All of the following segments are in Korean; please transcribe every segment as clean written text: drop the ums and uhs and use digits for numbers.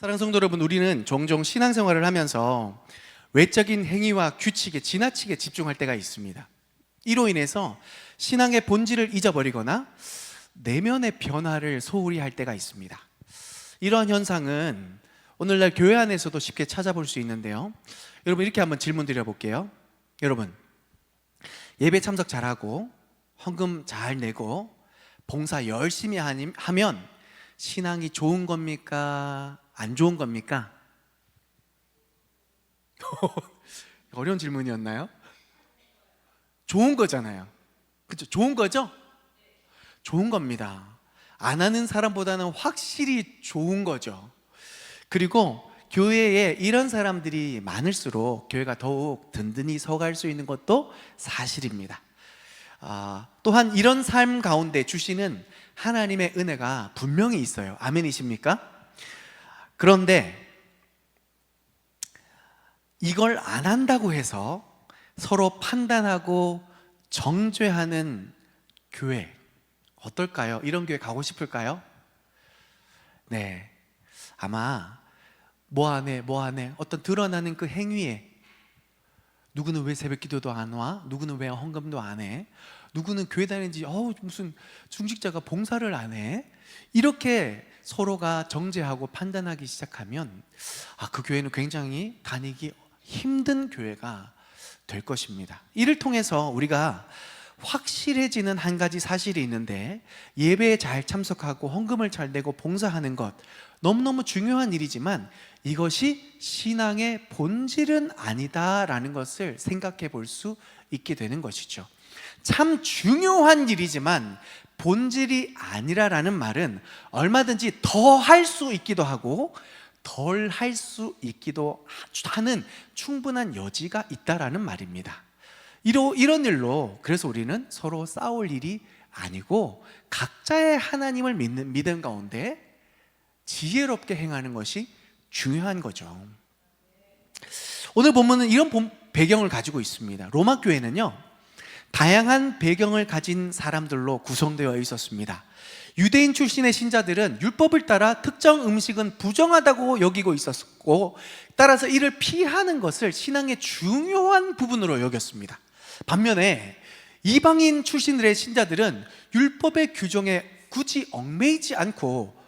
사랑하는 성도 여러분, 우리는 종종 신앙생활을 하면서 외적인 행위와 규칙에 지나치게 집중할 때가 있습니다. 이로 인해서 신앙의 본질을 잊어버리거나 내면의 변화를 소홀히 할 때가 있습니다. 이러한 현상은 오늘날 교회 안에서도 쉽게 찾아볼 수 있는데요. 여러분, 이렇게 한번 질문 드려볼게요. 여러분, 예배 참석 잘하고 헌금 잘 내고 봉사 열심히 하면 신앙이 좋은 겁니까? 안 좋은 겁니까? 어려운 질문이었나요? 좋은 거잖아요. 그렇죠? 좋은 거죠? 좋은 겁니다. 안 하는 사람보다는 확실히 좋은 거죠. 그리고 교회에 이런 사람들이 많을수록 교회가 더욱 든든히 서갈 수 있는 것도 사실입니다. 또한 이런 삶 가운데 주시는 하나님의 은혜가 분명히 있어요. 아멘이십니까? 그런데 이걸 안 한다고 해서 서로 판단하고 정죄하는 교회 어떨까요? 이런 교회 가고 싶을까요? 네, 아마 뭐 안 해 어떤 드러나는 그 행위에 누구는 왜 새벽 기도도 안 와? 누구는 왜 헌금도 안 해? 누구는 교회 다니는지 무슨 중직자가 봉사를 안 해? 이렇게 서로가 정죄하고 판단하기 시작하면 그 교회는 굉장히 다니기 힘든 교회가 될 것입니다. 이를 통해서 우리가 확실해지는 한 가지 사실이 있는데, 예배에 잘 참석하고 헌금을 잘 내고 봉사하는 것 너무너무 중요한 일이지만 이것이 신앙의 본질은 아니다라는 것을 생각해 볼 수 있게 되는 것이죠. 참 중요한 일이지만 본질이 아니라라는 말은 얼마든지 더 할 수 있기도 하고 덜 할 수 있기도 하는 충분한 여지가 있다라는 말입니다. 이런 일로 그래서 우리는 서로 싸울 일이 아니고 각자의 하나님을 믿는 믿음 가운데 지혜롭게 행하는 것이 중요한 거죠. 오늘 본문은 이런 배경을 가지고 있습니다. 로마 교회는요, 다양한 배경을 가진 사람들로 구성되어 있었습니다. 유대인 출신의 신자들은 율법을 따라 특정 음식은 부정하다고 여기고 있었고, 따라서 이를 피하는 것을 신앙의 중요한 부분으로 여겼습니다. 반면에 이방인 출신들의 신자들은 율법의 규정에 굳이 얽매이지 않고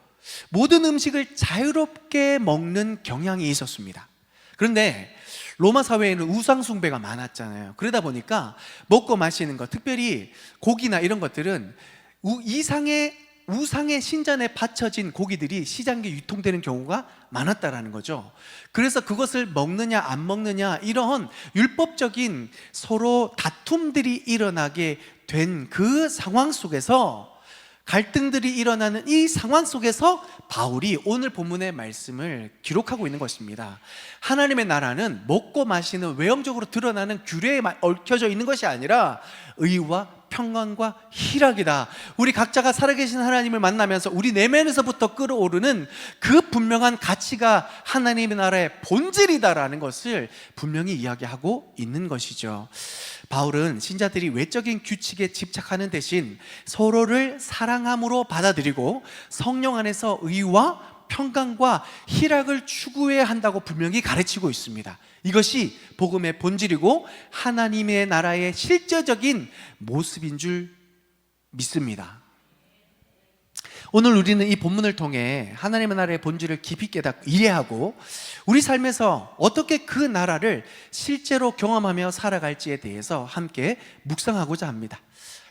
모든 음식을 자유롭게 먹는 경향이 있었습니다. 그런데 로마 사회에는 우상 숭배가 많았잖아요. 그러다 보니까 먹고 마시는 것, 특별히 고기나 이런 것들은 우상의 신전에 바쳐진 고기들이 시장에 유통되는 경우가 많았다라는 거죠. 그래서 그것을 먹느냐 안 먹느냐 이런 율법적인 서로 다툼들이 일어나게 된 그 상황 속에서, 갈등들이 일어나는 이 상황 속에서 바울이 오늘 본문의 말씀을 기록하고 있는 것입니다. 하나님의 나라는 먹고 마시는 외형적으로 드러나는 규례에 얽혀져 있는 것이 아니라 의와 평강과 희락이다. 우리 각자가 살아계신 하나님을 만나면서 우리 내면에서부터 끌어오르는 그 분명한 가치가 하나님의 나라의 본질이다라는 것을 분명히 이야기하고 있는 것이죠. 바울은 신자들이 외적인 규칙에 집착하는 대신 서로를 사랑함으로 받아들이고 성령 안에서 의와 평강과 희락을 추구해야 한다고 분명히 가르치고 있습니다. 이것이 복음의 본질이고 하나님의 나라의 실제적인 모습인 줄 믿습니다. 오늘 우리는 이 본문을 통해 하나님의 나라의 본질을 깊이 깨닫고 이해하고 우리 삶에서 어떻게 그 나라를 실제로 경험하며 살아갈지에 대해서 함께 묵상하고자 합니다.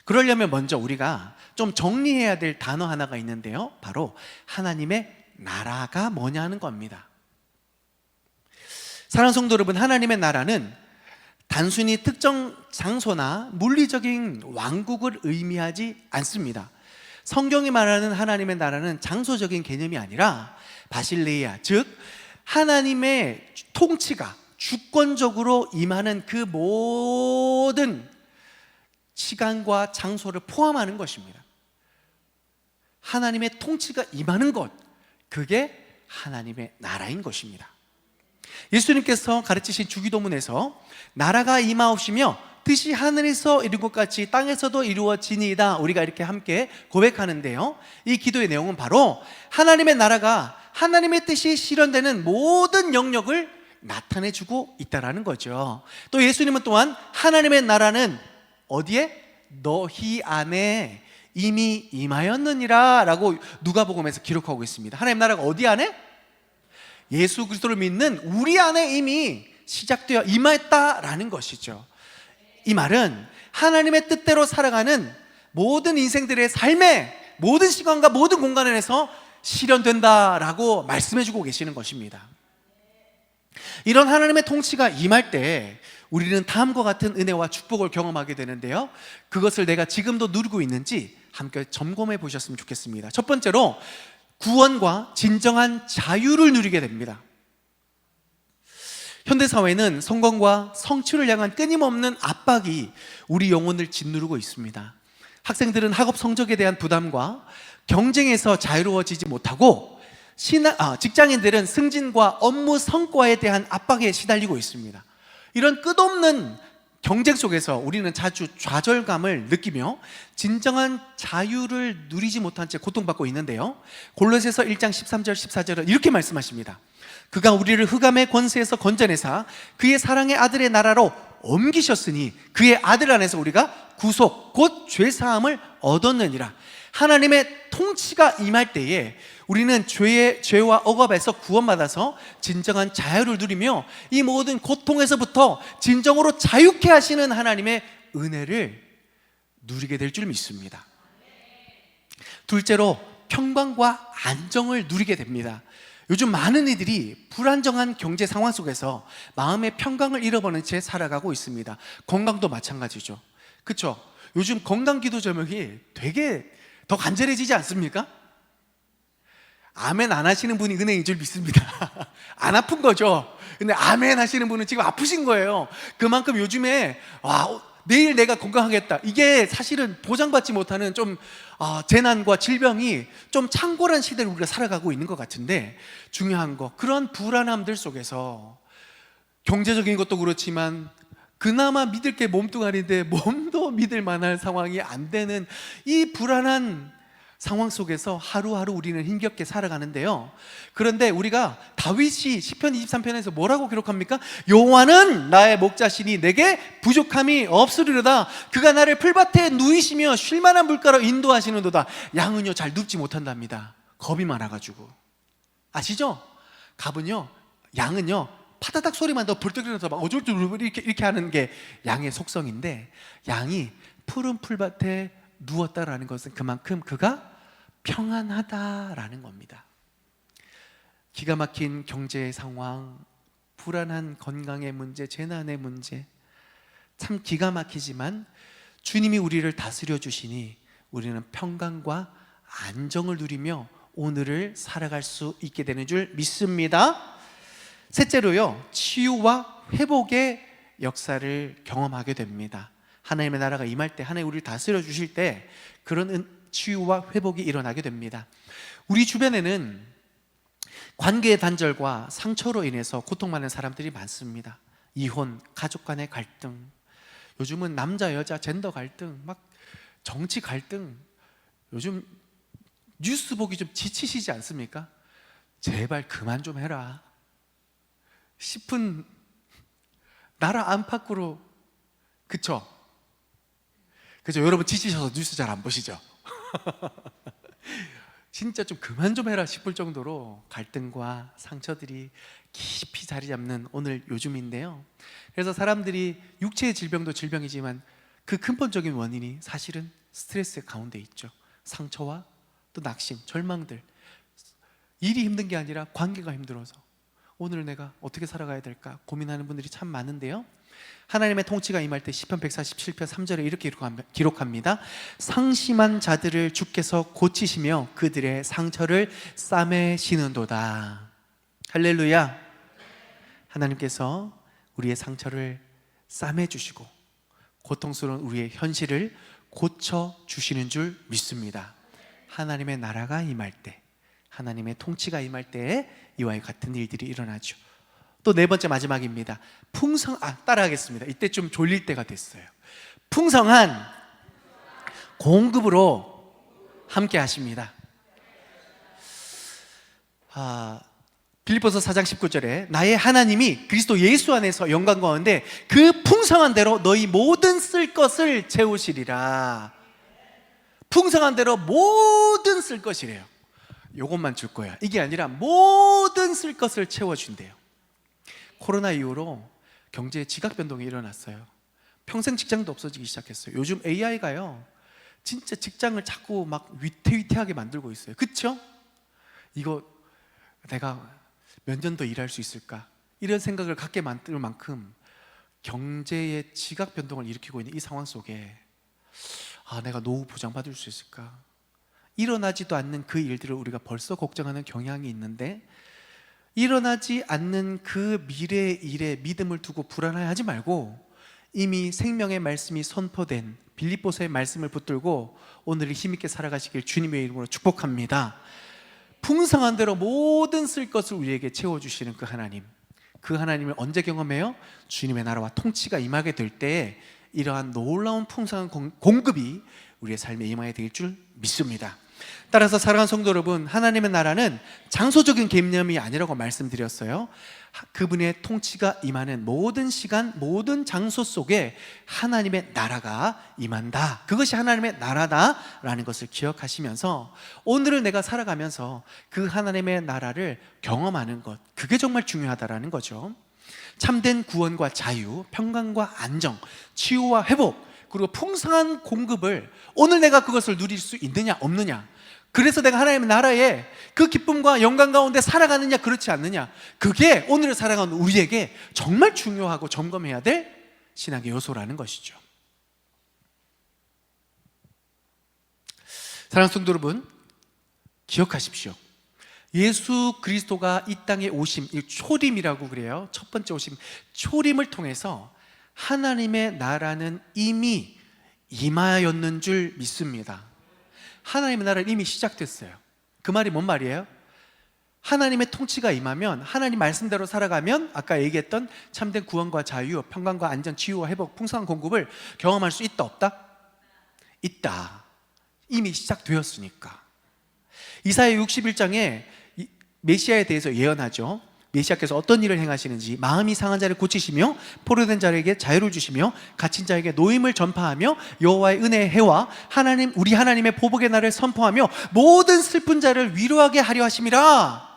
그러려면 먼저 우리가 좀 정리해야 될 단어 하나가 있는데요, 바로 하나님의 나라가 뭐냐는 겁니다. 사랑하는 성도 여러분, 하나님의 나라는 단순히 특정 장소나 물리적인 왕국을 의미하지 않습니다. 성경이 말하는 하나님의 나라는 장소적인 개념이 아니라 바실레이아, 즉 하나님의 통치가 주권적으로 임하는 그 모든 시간과 장소를 포함하는 것입니다. 하나님의 통치가 임하는 것, 그게 하나님의 나라인 것입니다. 예수님께서 가르치신 주기도문에서 나라가 임하옵시며 뜻이 하늘에서 이룬 것 같이 땅에서도 이루어지니이다, 우리가 이렇게 함께 고백하는데요, 이 기도의 내용은 바로 하나님의 나라가 하나님의 뜻이 실현되는 모든 영역을 나타내주고 있다는 거죠. 또 예수님은 또한 하나님의 나라는 어디에? 너희 안에 이미 임하였느니라 라고 누가복음에서 기록하고 있습니다. 하나님 나라가 어디 안에? 예수 그리스도를 믿는 우리 안에 이미 시작되어 임했다라는 것이죠. 이 말은 하나님의 뜻대로 살아가는 모든 인생들의 삶의 모든 시간과 모든 공간에서 실현된다라고 말씀해주고 계시는 것입니다. 이런 하나님의 통치가 임할 때 우리는 다음과 같은 은혜와 축복을 경험하게 되는데요, 그것을 내가 지금도 누리고 있는지 함께 점검해 보셨으면 좋겠습니다. 첫 번째로 구원과 진정한 자유를 누리게 됩니다. 현대사회는 성공과 성취를 향한 끊임없는 압박이 우리 영혼을 짓누르고 있습니다. 학생들은 학업 성적에 대한 부담과 경쟁에서 자유로워지지 못하고 직장인들은 승진과 업무 성과에 대한 압박에 시달리고 있습니다. 이런 끝없는 경쟁 속에서 우리는 자주 좌절감을 느끼며 진정한 자유를 누리지 못한 채 고통받고 있는데요, 골로새서 1장 13절 14절은 이렇게 말씀하십니다. 그가 우리를 흑암의 권세에서 건져내사 그의 사랑의 아들의 나라로 옮기셨으니 그의 아들 안에서 우리가 구속 곧 죄사함을 얻었느니라. 하나님의 통치가 임할 때에 우리는 죄와 억압에서 구원받아서 진정한 자유를 누리며 이 모든 고통에서부터 진정으로 자유케 하시는 하나님의 은혜를 누리게 될 줄 믿습니다. 둘째로 평강과 안정을 누리게 됩니다. 요즘 많은 이들이 불안정한 경제 상황 속에서 마음의 평강을 잃어버린 채 살아가고 있습니다. 건강도 마찬가지죠. 그렇죠? 요즘 건강기도 제목이 되게 더 간절해지지 않습니까? 아멘 안 하시는 분이 은혜인 줄 믿습니다. 안 아픈 거죠. 근데 아멘 하시는 분은 지금 아프신 거예요. 그만큼 요즘에 내일 내가 건강하겠다, 이게 사실은 보장받지 못하는 좀 재난과 질병이 좀 창궐한 시대를 우리가 살아가고 있는 것 같은데, 중요한 거, 그런 불안함들 속에서 경제적인 것도 그렇지만 그나마 믿을 게 몸뚱아리인데 몸도 믿을 만한 상황이 안 되는 이 불안한 상황 속에서 하루하루 우리는 힘겹게 살아가는데요, 그런데 우리가 다윗이 시편 23편에서 뭐라고 기록합니까? 여호와는 나의 목자시니 내게 부족함이 없으리로다. 그가 나를 풀밭에 누이시며 쉴만한 물가로 인도하시는도다. 양은요 잘 눕지 못한답니다. 겁이 많아가지고. 아시죠? 양은요 파다닥 소리만 더 불떡이면서 막 어쩔줄 이렇게 하는 게 양의 속성인데, 양이 푸른 풀밭에 누웠다라는 것은 그만큼 그가 평안하다라는 겁니다. 기가 막힌 경제 상황, 불안한 건강의 문제, 재난의 문제, 참 기가 막히지만 주님이 우리를 다스려 주시니 우리는 평강과 안정을 누리며 오늘을 살아갈 수 있게 되는 줄 믿습니다. 셋째로요, 치유와 회복의 역사를 경험하게 됩니다. 하나님의 나라가 임할 때, 하나님 우리를 다스려 주실 때 그런 치유와 회복이 일어나게 됩니다. 우리 주변에는 관계의 단절과 상처로 인해서 고통받는 사람들이 많습니다. 이혼, 가족 간의 갈등, 요즘은 남자 여자 젠더 갈등, 막 정치 갈등, 요즘 뉴스 보기 좀 지치시지 않습니까? 제발 그만 좀 해라 싶은 나라 안팎으로. 그쵸? 여러분 지치셔서 뉴스 잘 안 보시죠? 진짜 좀 그만 좀 해라 싶을 정도로 갈등과 상처들이 깊이 자리 잡는 오늘 요즘인데요, 그래서 사람들이 육체의 질병도 질병이지만 그 근본적인 원인이 사실은 스트레스 가운데 있죠. 상처와 또 낙심, 절망들. 일이 힘든 게 아니라 관계가 힘들어서 오늘 내가 어떻게 살아가야 될까 고민하는 분들이 참 많은데요, 하나님의 통치가 임할 때 시편 147편 3절에 이렇게 기록합니다. 상심한 자들을 주께서 고치시며 그들의 상처를 싸매시는도다. 할렐루야. 하나님께서 우리의 상처를 싸매주시고 고통스러운 우리의 현실을 고쳐주시는 줄 믿습니다. 하나님의 나라가 임할 때, 하나님의 통치가 임할 때에 이와 같은 일들이 일어나죠. 또 네 번째, 마지막입니다. 따라하겠습니다. 이때 좀 졸릴 때가 됐어요. 풍성한 공급으로 함께 하십니다. 빌립보서 4장 19절에 나의 하나님이 그리스도 예수 안에서 영광 가운데 그 풍성한 대로 너희 모든 쓸 것을 채우시리라. 풍성한 대로 모든 쓸 것이래요. 요것만 줄 거야. 이게 아니라 모든 쓸 것을 채워준대요. 코로나 이후로 경제에 지각 변동이 일어났어요. 평생 직장도 없어지기 시작했어요. 요즘 AI가요 진짜 직장을 자꾸 막 위태위태하게 만들고 있어요. 그쵸? 이거 내가 몇 년 더 일할 수 있을까? 이런 생각을 갖게 만들 만큼 경제의 지각 변동을 일으키고 있는 이 상황 속에 내가 노후 보장받을 수 있을까? 일어나지도 않는 그 일들을 우리가 벌써 걱정하는 경향이 있는데, 일어나지 않는 그 미래의 일에 믿음을 두고 불안해하지 말고 이미 생명의 말씀이 선포된 빌립보서의 말씀을 붙들고 오늘을 힘있게 살아가시길 주님의 이름으로 축복합니다. 풍성한 대로 모든 쓸 것을 우리에게 채워주시는 그 하나님, 그 하나님을 언제 경험해요? 주님의 나라와 통치가 임하게 될 때에 이러한 놀라운 풍성한 공급이 우리의 삶에 임하게 될 줄 믿습니다. 따라서 사랑하는 성도 여러분, 하나님의 나라는 장소적인 개념이 아니라고 말씀드렸어요. 그분의 통치가 임하는 모든 시간, 모든 장소 속에 하나님의 나라가 임한다. 그것이 하나님의 나라다라는 것을 기억하시면서 오늘을 내가 살아가면서 그 하나님의 나라를 경험하는 것, 그게 정말 중요하다라는 거죠. 참된 구원과 자유, 평강과 안정, 치유와 회복, 그리고 풍성한 공급을 오늘 내가 그것을 누릴 수 있느냐 없느냐, 그래서 내가 하나님의 나라에 그 기쁨과 영광 가운데 살아가느냐 그렇지 않느냐, 그게 오늘을 살아가는 우리에게 정말 중요하고 점검해야 될 신앙의 요소라는 것이죠. 사랑하는 성도 여러분, 기억하십시오. 예수 그리스도가 이 땅에 오심, 이 초림이라고 그래요. 첫 번째 오심, 초림을 통해서 하나님의 나라는 이미 임하였는 줄 믿습니다. 하나님의 나라는 이미 시작됐어요. 그 말이 뭔 말이에요? 하나님의 통치가 임하면, 하나님 말씀대로 살아가면 아까 얘기했던 참된 구원과 자유, 평강과 안전, 치유와 회복, 풍성한 공급을 경험할 수 있다 없다? 있다. 이미 시작되었으니까. 이사야 61장에 메시아에 대해서 예언하죠. 메시아께서 어떤 일을 행하시는지, 마음이 상한 자를 고치시며 포로된 자에게 자유를 주시며 갇힌 자에게 노임을 전파하며 여호와의 은혜의 해와 하나님, 우리 하나님의 보복의 날을 선포하며 모든 슬픈 자를 위로하게 하려 하심이라.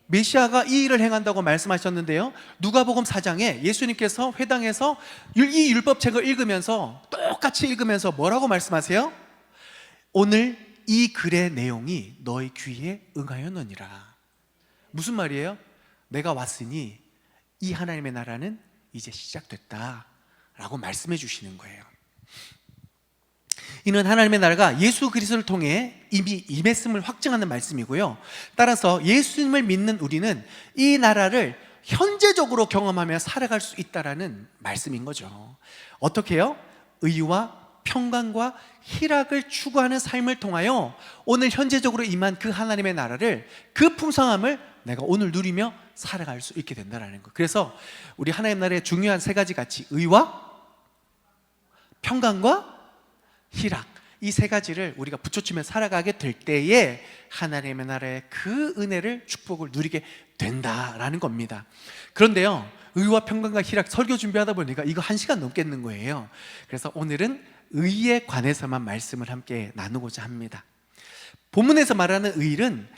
메시아가 이 일을 행한다고 말씀하셨는데요, 누가복음 4장에 예수님께서 회당에서 이 율법책을 읽으면서 똑같이 읽으면서 뭐라고 말씀하세요? 오늘 이 글의 내용이 너희 귀에 응하였느니라. 무슨 말이에요? 내가 왔으니 이 하나님의 나라는 이제 시작됐다 라고 말씀해 주시는 거예요. 이는 하나님의 나라가 예수 그리스도를 통해 이미 임했음을 확증하는 말씀이고요, 따라서 예수님을 믿는 우리는 이 나라를 현재적으로 경험하며 살아갈 수 있다라는 말씀인 거죠. 어떻게 해요? 의와 평강과 희락을 추구하는 삶을 통하여 오늘 현재적으로 임한 그 하나님의 나라를, 그 풍성함을 내가 오늘 누리며 살아갈 수 있게 된다는 것. 그래서 우리 하나님 나라의 중요한 세 가지 가치, 의와 평강과 희락, 이 세 가지를 우리가 붙여치며 살아가게 될 때에 하나님의 나라의 그 은혜를, 축복을 누리게 된다라는 겁니다. 그런데요, 의와 평강과 희락 설교 준비하다 보니까 이거 1시간 넘겠는 거예요. 그래서 오늘은 의에 관해서만 말씀을 함께 나누고자 합니다. 본문에서 말하는 의는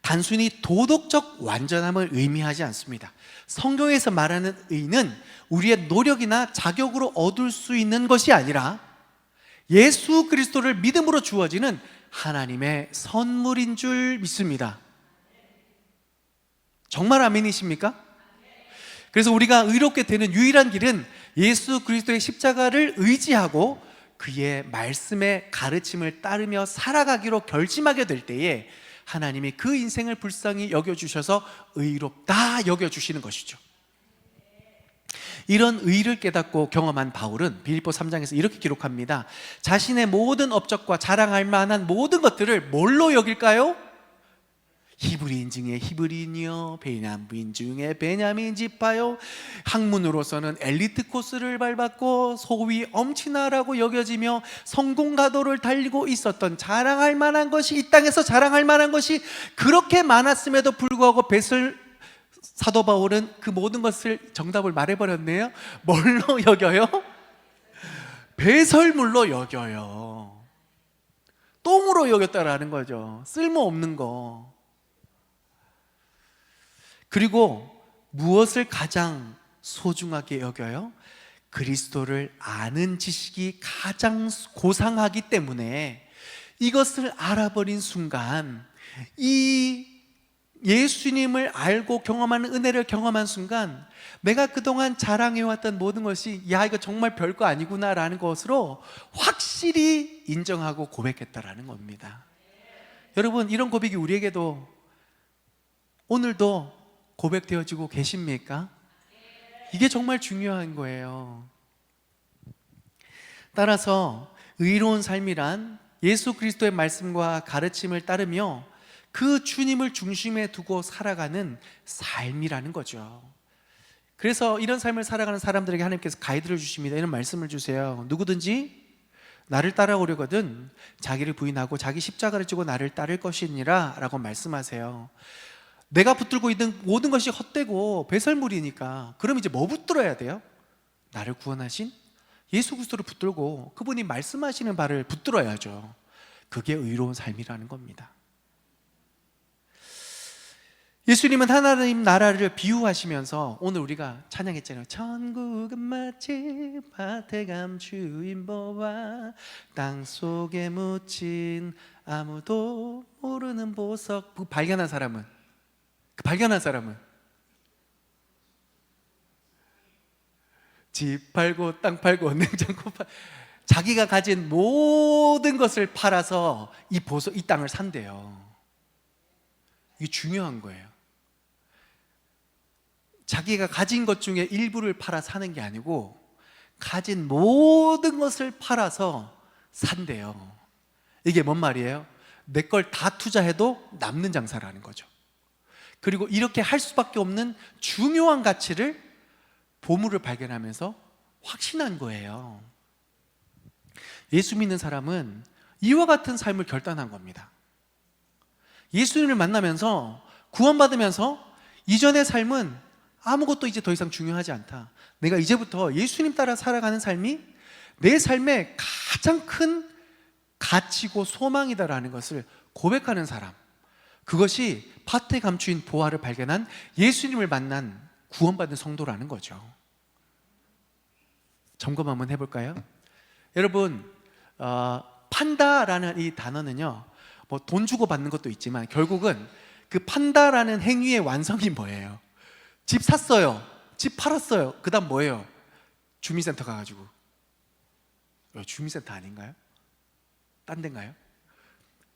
단순히 도덕적 완전함을 의미하지 않습니다. 성경에서 말하는 의는 우리의 노력이나 자격으로 얻을 수 있는 것이 아니라 예수 그리스도를 믿음으로 주어지는 하나님의 선물인 줄 믿습니다. 정말 아멘이십니까? 그래서 우리가 의롭게 되는 유일한 길은 예수 그리스도의 십자가를 의지하고 그의 말씀의 가르침을 따르며 살아가기로 결심하게 될 때에 하나님이 그 인생을 불쌍히 여겨주셔서 의롭다 여겨주시는 것이죠. 이런 의를 깨닫고 경험한 바울은 빌립보 3장에서 이렇게 기록합니다. 자신의 모든 업적과 자랑할 만한 모든 것들을 뭘로 여길까요? 히브리인 중에 히브리인이요, 베냐민 중에 베냐민 지파요. 학문으로서는 엘리트 코스를 밟았고 소위 엄친아라고 여겨지며 성공 가도를 달리고 있었던, 자랑할 만한 것이, 이 땅에서 자랑할 만한 것이 그렇게 많았음에도 불구하고 사도 바울은 그 모든 것을 정답을 말해버렸네요. 뭘로 여겨요? 배설물로 여겨요. 똥으로 여겼다라는 거죠. 쓸모없는 거. 그리고 무엇을 가장 소중하게 여겨요? 그리스도를 아는 지식이 가장 고상하기 때문에 이것을 알아버린 순간, 이 예수님을 알고 경험하는 은혜를 경험한 순간, 내가 그동안 자랑해왔던 모든 것이 야, 이거 정말 별거 아니구나 라는 것으로 확실히 인정하고 고백했다라는 겁니다. 여러분, 이런 고백이 우리에게도 오늘도 고백되어지고 계십니까? 이게 정말 중요한 거예요. 따라서 의로운 삶이란 예수 그리스도의 말씀과 가르침을 따르며 그 주님을 중심에 두고 살아가는 삶이라는 거죠. 그래서 이런 삶을 살아가는 사람들에게 하나님께서 가이드를 주십니다. 이런 말씀을 주세요. 누구든지 나를 따라오려거든 자기를 부인하고 자기 십자가를 지고 나를 따를 것이니라 라고 말씀하세요. 내가 붙들고 있는 모든 것이 헛되고 배설물이니까 그럼 이제 뭐 붙들어야 돼요? 나를 구원하신 예수 그리스도를 붙들고 그분이 말씀하시는 바를 붙들어야죠. 그게 의로운 삶이라는 겁니다. 예수님은 하나님 나라를 비유하시면서 오늘 우리가 찬양했잖아요. 천국은 마치 밭에 감추인 보화, 땅속에 묻힌 아무도 모르는 보석. 발견한 사람은 집 팔고 땅 팔고 냉장고 자기가 가진 모든 것을 팔아서 이 땅을 산대요. 이게 중요한 거예요. 자기가 가진 것 중에 일부를 팔아 사는 게 아니고 가진 모든 것을 팔아서 산대요. 이게 뭔 말이에요? 내 걸 다 투자해도 남는 장사라는 거죠. 그리고 이렇게 할 수밖에 없는 중요한 가치를, 보물을 발견하면서 확신한 거예요. 예수 믿는 사람은 이와 같은 삶을 결단한 겁니다. 예수님을 만나면서 구원받으면서 이전의 삶은 아무것도 이제 더 이상 중요하지 않다. 내가 이제부터 예수님 따라 살아가는 삶이 내 삶의 가장 큰 가치고 소망이다라는 것을 고백하는 사람, 그것이 밭에 감추인 보화를 발견한 예수님을 만난 구원받은 성도라는 거죠. 점검 한번 해볼까요? 여러분, 판다라는 이 단어는요, 뭐 돈 주고 받는 것도 있지만 결국은 그 판다라는 행위의 완성이 뭐예요? 집 샀어요, 집 팔았어요, 그 다음 뭐예요? 주민센터 가가지고, 주민센터 아닌가요? 딴 데인가요?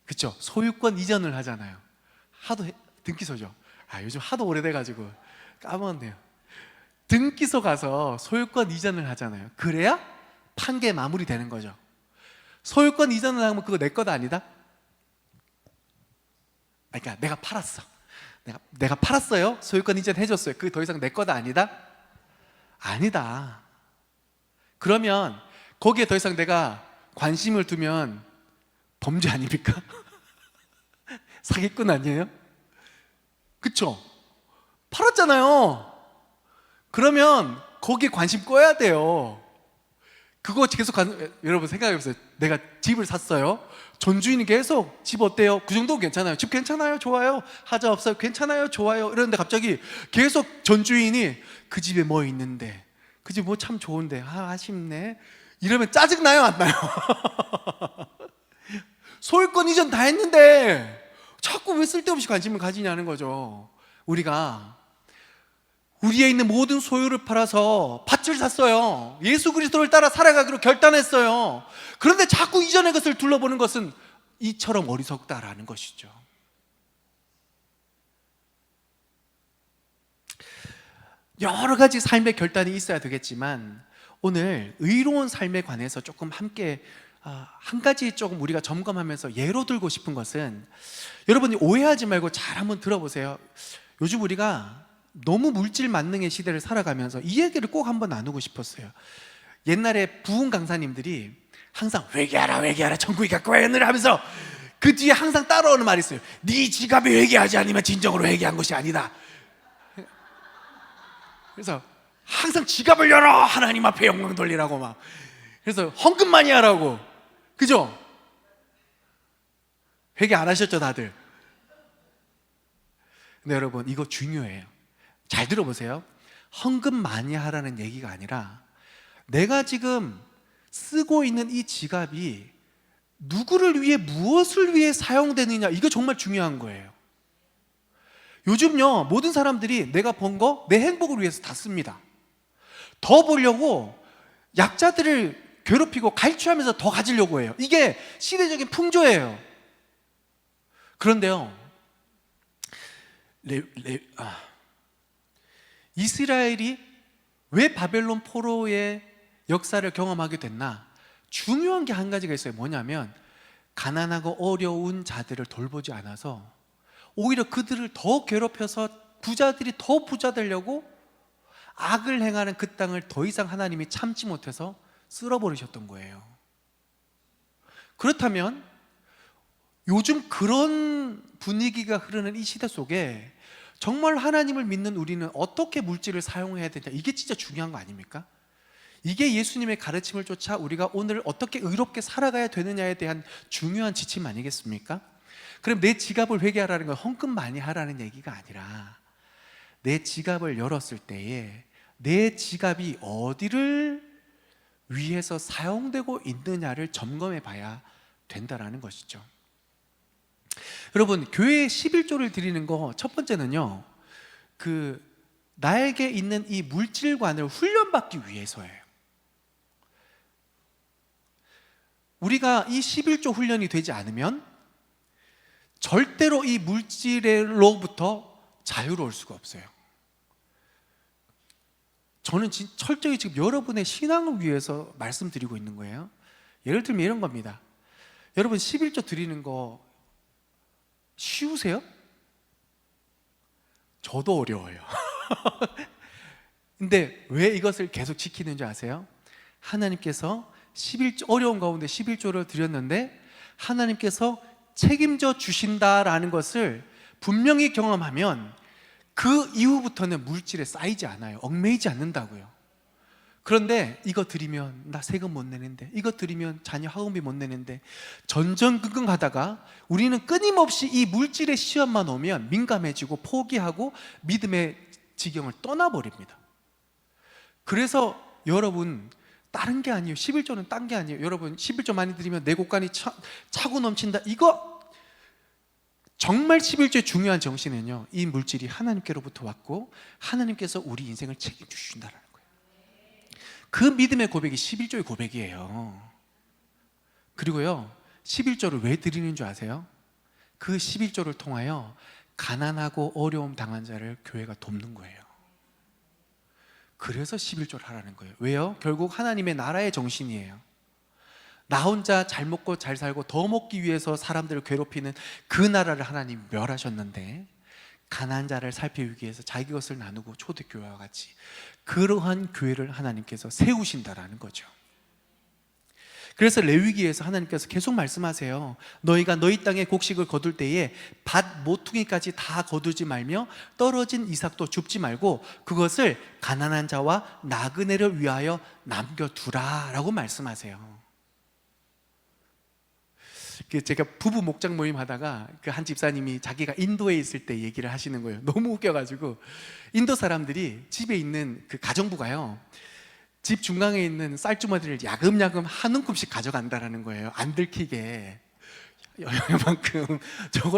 그쵸? 소유권 이전을 하잖아요. 하도 등기소죠. 요즘 하도 오래돼가지고 까먹었네요. 등기소 가서 소유권 이전을 하잖아요. 그래야 판계 마무리 되는 거죠. 소유권 이전을 하면 그거 내 거다 아니다? 그러니까 내가 팔았어. 내가 팔았어요. 소유권 이전 해줬어요. 그게 더 이상 내 거다 아니다? 아니다. 그러면 거기에 더 이상 내가 관심을 두면 범죄 아닙니까? 사기꾼 아니에요? 그쵸? 팔았잖아요. 그러면 거기에 관심 꺼야 돼요. 그거 계속 여러분 생각해보세요. 내가 집을 샀어요. 전주인이 계속 집 어때요? 그 정도 괜찮아요. 집 괜찮아요? 좋아요? 하자 없어요? 괜찮아요? 좋아요? 이러는데 갑자기 계속 전주인이 그 집에 뭐 있는데, 그 집 뭐 참 좋은데, 아쉽네, 이러면 짜증나요? 안 나요? 소유권 이전 다 했는데 자꾸 왜 쓸데없이 관심을 가지냐는 거죠. 우리가 우리에 있는 모든 소유를 팔아서 밭을 샀어요. 예수 그리스도를 따라 살아가기로 결단했어요. 그런데 자꾸 이전의 것을 둘러보는 것은 이처럼 어리석다라는 것이죠. 여러 가지 삶의 결단이 있어야 되겠지만 오늘 의로운 삶에 관해서 조금 함께 한 가지 조금 우리가 점검하면서 예로 들고 싶은 것은, 여러분이 오해하지 말고 잘 한번 들어보세요. 요즘 우리가 너무 물질 만능의 시대를 살아가면서 이 얘기를 꼭 한번 나누고 싶었어요. 옛날에 부흥 강사님들이 항상 회개하라 천국이 가까이오느라 하면서 그 뒤에 항상 따라오는 말이 있어요. 네 지갑이 회개하지 않으면 진정으로 회개한 것이 아니다. 그래서 항상 지갑을 열어 하나님 앞에 영광 돌리라고 막, 그래서 헌금 많이 하라고. 그죠? 회개 안 하셨죠 다들? 근데 여러분, 이거 중요해요. 잘 들어보세요. 헌금 많이 하라는 얘기가 아니라 내가 지금 쓰고 있는 이 지갑이 누구를 위해, 무엇을 위해 사용되느냐, 이거 정말 중요한 거예요. 요즘요, 모든 사람들이 내가 번 거 내 행복을 위해서 다 씁니다. 더 벌려고 약자들을 괴롭히고 갈취하면서 더 가지려고 해요. 이게 시대적인 풍조예요. 그런데요, 이스라엘이 왜 바벨론 포로의 역사를 경험하게 됐나? 중요한 게 한 가지가 있어요. 뭐냐면 가난하고 어려운 자들을 돌보지 않아서 오히려 그들을 더 괴롭혀서 부자들이 더 부자 되려고 악을 행하는 그 땅을 더 이상 하나님이 참지 못해서 쓸어버리셨던 거예요. 그렇다면 요즘 그런 분위기가 흐르는 이 시대 속에 정말 하나님을 믿는 우리는 어떻게 물질을 사용해야 되냐, 이게 진짜 중요한 거 아닙니까? 이게 예수님의 가르침을 쫓아 우리가 오늘 어떻게 의롭게 살아가야 되느냐에 대한 중요한 지침 아니겠습니까? 그럼 내 지갑을 회개하라는 건 헌금 많이 하라는 얘기가 아니라 내 지갑을 열었을 때에 내 지갑이 어디를 위해서 사용되고 있느냐를 점검해 봐야 된다라는 것이죠. 여러분, 교회에 11조를 드리는 거 첫 번째는요, 나에게 있는 이 물질관을 훈련받기 위해서예요. 우리가 이 11조 훈련이 되지 않으면 절대로 이 물질로부터 자유로울 수가 없어요. 저는 철저히 지금 여러분의 신앙을 위해서 말씀드리고 있는 거예요. 예를 들면 이런 겁니다. 여러분, 11조 드리는 거 쉬우세요? 저도 어려워요. 근데 왜 이것을 계속 지키는 줄 아세요? 하나님께서 11조, 어려운 가운데 11조를 드렸는데 하나님께서 책임져 주신다라는 것을 분명히 경험하면 그 이후부터는 물질에 쌓이지 않아요. 얽매이지 않는다고요. 그런데 이거 드리면 나 세금 못 내는데, 이거 드리면 자녀 학원비 못 내는데, 전전긍긍 하다가 우리는 끊임없이 이 물질의 시험만 오면 민감해지고 포기하고 믿음의 지경을 떠나버립니다. 그래서 여러분, 다른 게 아니에요. 11조는 딴 게 아니에요. 여러분, 11조 많이 드리면 내 곳간이 차고 넘친다, 이거 정말 11조의 중요한 정신은요, 이 물질이 하나님께로부터 왔고 하나님께서 우리 인생을 책임주신다는 거예요. 그 믿음의 고백이 11조의 고백이에요. 그리고요, 11조를 왜 드리는 줄 아세요? 그 11조를 통하여 가난하고 어려움 당한 자를 교회가 돕는 거예요. 그래서 11조를 하라는 거예요. 왜요? 결국 하나님의 나라의 정신이에요. 나 혼자 잘 먹고 잘 살고 더 먹기 위해서 사람들을 괴롭히는 그 나라를 하나님이 멸하셨는데, 가난한 자를 살피기 위해서 자기 것을 나누고 초대교회와 같이 그러한 교회를 하나님께서 세우신다라는 거죠. 그래서 레위기에서 하나님께서 계속 말씀하세요. 너희가 너희 땅에 곡식을 거둘 때에 밭 모퉁이까지 다 거두지 말며 떨어진 이삭도 줍지 말고 그것을 가난한 자와 나그네를 위하여 남겨두라 라고 말씀하세요. 제가 부부 목장 모임 하다가 한 집사님이 자기가 인도에 있을 때 얘기를 하시는 거예요. 너무 웃겨가지고, 인도 사람들이 집에 있는 그 가정부가요, 집 중앙에 있는 쌀주머니를 야금야금 한 움큼씩 가져간다라는 거예요. 안 들키게. 요만큼,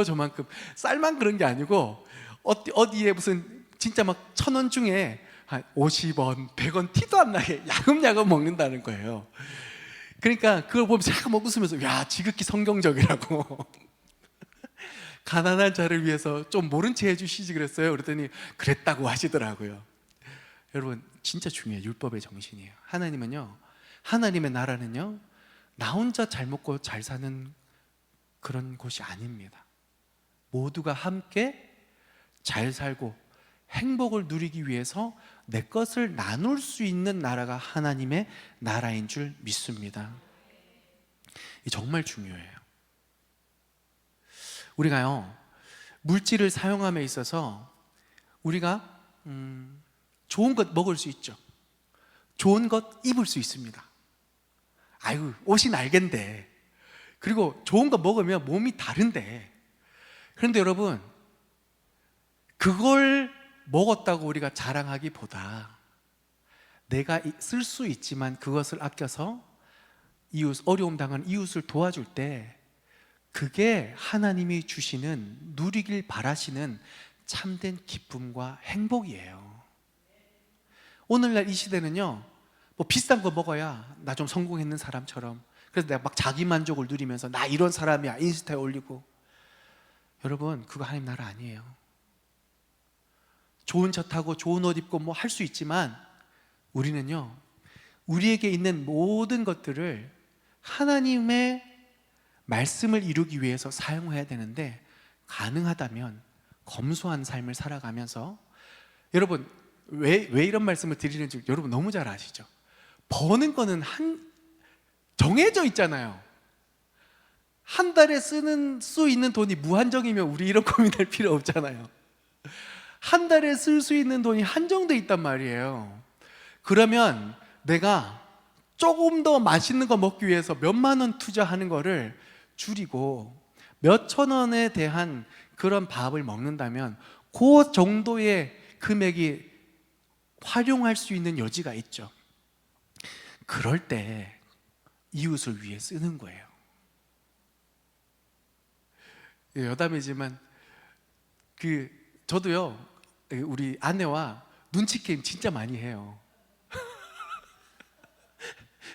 저만큼. 쌀만 그런 게 아니고 어디에 무슨 진짜 막 1,000원 중에 한 50원, 100원 티도 안 나게 야금야금 먹는다는 거예요. 그러니까 그걸 보면서 막 웃으면서, 야, 지극히 성경적이라고. 가난한 자를 위해서 좀 모른 채 해주시지 그랬어요. 그랬더니 그랬다고 하시더라고요. 여러분, 진짜 중요해요. 율법의 정신이에요. 하나님은요, 하나님의 나라는요, 나 혼자 잘 먹고 잘 사는 그런 곳이 아닙니다. 모두가 함께 잘 살고 행복을 누리기 위해서 내 것을 나눌 수 있는 나라가 하나님의 나라인 줄 믿습니다. 이 정말 중요해요. 우리가요, 물질을 사용함에 있어서 우리가 좋은 것 먹을 수 있죠. 좋은 것 입을 수 있습니다. 아이고, 옷이 날갠데, 그리고 좋은 거 먹으면 몸이 다른데. 그런데 여러분, 그걸 먹었다고 우리가 자랑하기보다 내가 쓸 수 있지만 그것을 아껴서 이웃, 어려움 당한 이웃을 도와줄 때 그게 하나님이 주시는, 누리길 바라시는 참된 기쁨과 행복이에요. 오늘날 이 시대는요, 뭐 비싼 거 먹어야 나 좀 성공했는 사람처럼, 그래서 내가 막 자기 만족을 누리면서 나 이런 사람이야 인스타에 올리고. 여러분, 그거 하나님 나라 아니에요. 좋은 차 타고 좋은 옷 입고 뭐 할 수 있지만 우리는요, 우리에게 있는 모든 것들을 하나님의 말씀을 이루기 위해서 사용해야 되는데, 가능하다면 검소한 삶을 살아가면서, 여러분 왜 이런 말씀을 드리는지 여러분 너무 잘 아시죠? 버는 거는 정해져 있잖아요. 한 달에 수 있는 돈이 무한정이면 우리 이런 고민할 필요 없잖아요. 한 달에 쓸 수 있는 돈이 한정돼 있단 말이에요. 그러면 내가 조금 더 맛있는 거 먹기 위해서 몇만 원 투자하는 거를 줄이고 몇천 원에 대한 그런 밥을 먹는다면 그 정도의 금액이 활용할 수 있는 여지가 있죠. 그럴 때 이웃을 위해 쓰는 거예요. 여담이지만 저도요, 우리 아내와 눈치 게임 진짜 많이 해요.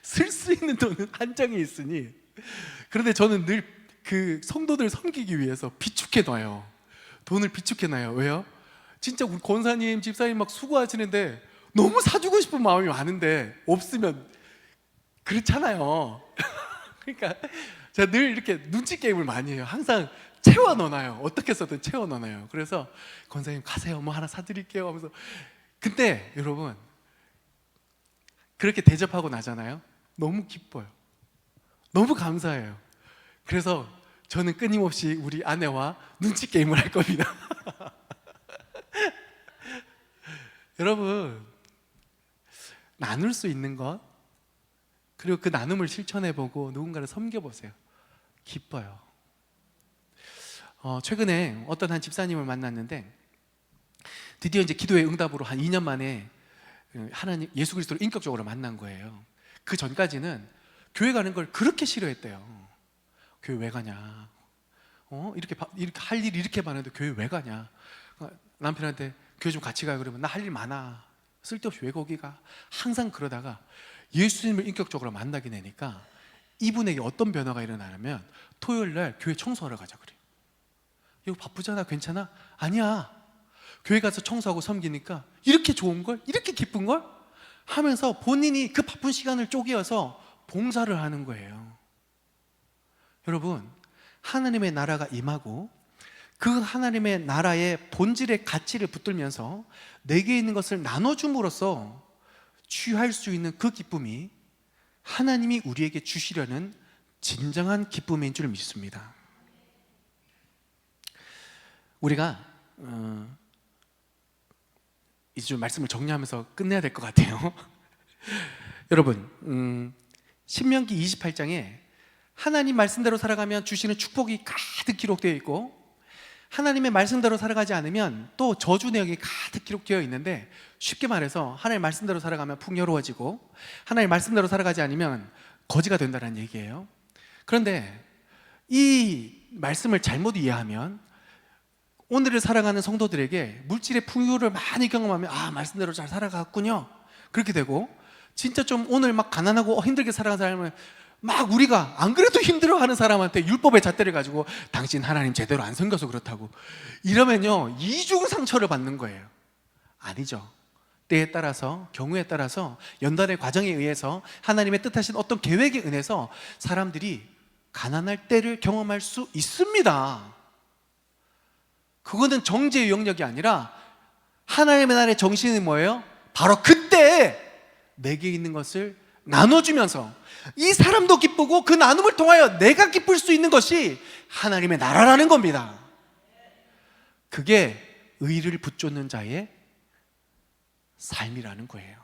쓸 수 있는 돈은 한정이 있으니. 그런데 저는 늘 그 성도들 섬기기 위해서 비축해 놔요. 돈을 비축해 놔요. 왜요? 진짜 우리 권사님, 집사님 막 수고하시는데 너무 사주고 싶은 마음이 많은데 없으면 그렇잖아요. 그러니까 제가 늘 이렇게 눈치 게임을 많이 해요. 항상 채워 넣어놔요. 어떻게 해서든 채워 넣어놔요. 그래서 권사님 가세요, 뭐 하나 사드릴게요 하면서. 근데 여러분, 그렇게 대접하고 나잖아요. 너무 기뻐요. 너무 감사해요. 그래서 저는 끊임없이 우리 아내와 눈치 게임을 할 겁니다. 여러분, 나눌 수 있는 것, 그리고 그 나눔을 실천해보고 누군가를 섬겨보세요. 기뻐요. 최근에 어떤 한 집사님을 만났는데, 드디어 이제 기도의 응답으로 한 2년 만에 하나님, 예수 그리스도를 인격적으로 만난 거예요. 그 전까지는 교회 가는 걸 그렇게 싫어했대요. 교회 왜 가냐? 이렇게 할 일이 이렇게 많은데 교회 왜 가냐? 남편한테 교회 좀 같이 가요 그러면 나 할 일 많아. 쓸데없이 왜 거기 가? 항상 그러다가 예수님을 인격적으로 만나게 되니까 이분에게 어떤 변화가 일어나냐면, 토요일 날 교회 청소하러 가자 그래요. 이거 바쁘잖아, 괜찮아? 아니야. 교회 가서 청소하고 섬기니까 이렇게 좋은 걸, 이렇게 기쁜 걸 하면서 본인이 그 바쁜 시간을 쪼개어서 봉사를 하는 거예요. 여러분, 하나님의 나라가 임하고 그 하나님의 나라의 본질의 가치를 붙들면서 내게 있는 것을 나눠줌으로써 취할 수 있는 그 기쁨이 하나님이 우리에게 주시려는 진정한 기쁨인 줄 믿습니다. 우리가 이제 좀 말씀을 정리하면서 끝내야 될 것 같아요. 여러분, 신명기 28장에 하나님 말씀대로 살아가면 주시는 축복이 가득 기록되어 있고, 하나님의 말씀대로 살아가지 않으면 또 저주 내역이 가득 기록되어 있는데, 쉽게 말해서 하나님의 말씀대로 살아가면 풍요로워지고 하나님의 말씀대로 살아가지 않으면 거지가 된다는 얘기예요. 그런데 이 말씀을 잘못 이해하면 오늘을 살아가는 성도들에게 물질의 풍요를 많이 경험하면, 아, 말씀대로 잘 살아갔군요, 그렇게 되고, 진짜 좀 오늘 막 가난하고 힘들게 살아가는 사람은 막 우리가 안 그래도 힘들어하는 사람한테 율법의 잣대를 가지고 당신 하나님 제대로 안 섬겨서 그렇다고 이러면요, 이중 상처를 받는 거예요. 아니죠. 때에 따라서, 경우에 따라서, 연단의 과정에 의해서 하나님의 뜻하신 어떤 계획에 은해서 사람들이 가난할 때를 경험할 수 있습니다. 그거는 정죄의 영역이 아니라 하나님의 나라의 정신이 뭐예요? 바로 그때 내게 있는 것을 나눠주면서 이 사람도 기쁘고 그 나눔을 통하여 내가 기쁠 수 있는 것이 하나님의 나라라는 겁니다. 그게 의를 붙잡는 자의 삶이라는 거예요.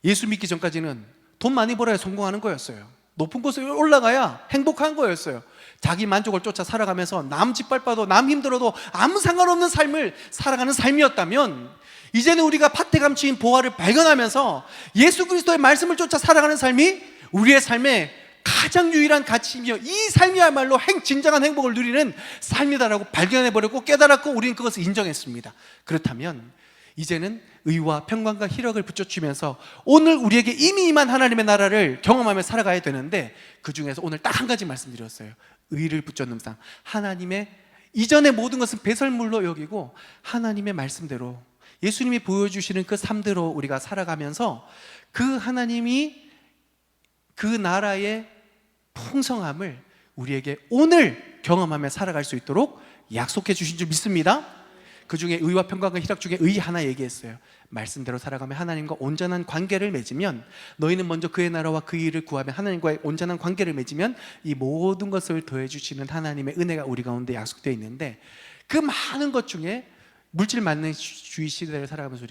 예수 믿기 전까지는 돈 많이 벌어야 성공하는 거였어요. 높은 곳에 올라가야 행복한 거였어요. 자기 만족을 쫓아 살아가면서 남 짓밟아도 남 힘들어도 아무 상관없는 삶을 살아가는 삶이었다면, 이제는 우리가 밭에 감추인 보화를 발견하면서 예수 그리스도의 말씀을 쫓아 살아가는 삶이 우리의 삶의 가장 유일한 가치이며 이 삶이야말로 진정한 행복을 누리는 삶이다라고 발견해버렸고 깨달았고, 우리는 그것을 인정했습니다. 그렇다면 이제는 의와 평강과 희락을 붙여주면서 오늘 우리에게 이미 임한 하나님의 나라를 경험하며 살아가야 되는데, 그 중에서 오늘 딱 한 가지 말씀드렸어요. 의를 붙잡는 삶. 하나님의 이전의 모든 것은 배설물로 여기고 하나님의 말씀대로, 예수님이 보여주시는 그 삶대로 우리가 살아가면서 그 하나님이 그 나라의 풍성함을 우리에게 오늘 경험하며 살아갈 수 있도록 약속해 주신 줄 믿습니다. 그 중에 의와 평강과 희락 중에 의 하나 얘기했어요. 말씀대로 살아가며 하나님과 온전한 관계를 맺으면, 너희는 먼저 그의 나라와 그 일을 구하며 하나님과의 온전한 관계를 맺으면 이 모든 것을 더해 주시는 하나님의 은혜가 우리 가운데 약속되어 있는데, 그 많은 것 중에 물질 만능주의 시대를 살아가면서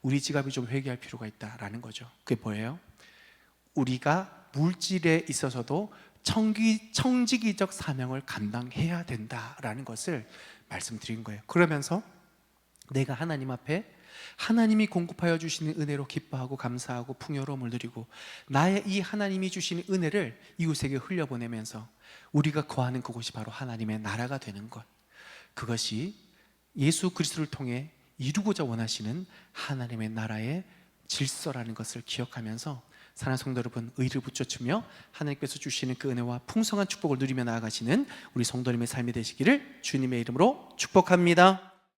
우리 지갑이 좀 회개할 필요가 있다라는 거죠. 그게 뭐예요? 우리가 물질에 있어서도 청지기적 사명을 감당해야 된다라는 것을 말씀드린 거예요. 그러면서 내가 하나님 앞에 하나님이 공급하여 주시는 은혜로 기뻐하고 감사하고 풍요로움을 누리고, 나의 이 하나님이 주시는 은혜를 이웃에게 흘려보내면서 우리가 거하는 그곳이 바로 하나님의 나라가 되는 것, 그것이 예수 그리스도를 통해 이루고자 원하시는 하나님의 나라의 질서라는 것을 기억하면서 사랑하는 성도 여러분, 의를 붙여주며 하나님께서 주시는 그 은혜와 풍성한 축복을 누리며 나아가시는 우리 성도님의 삶이 되시기를 주님의 이름으로 축복합니다.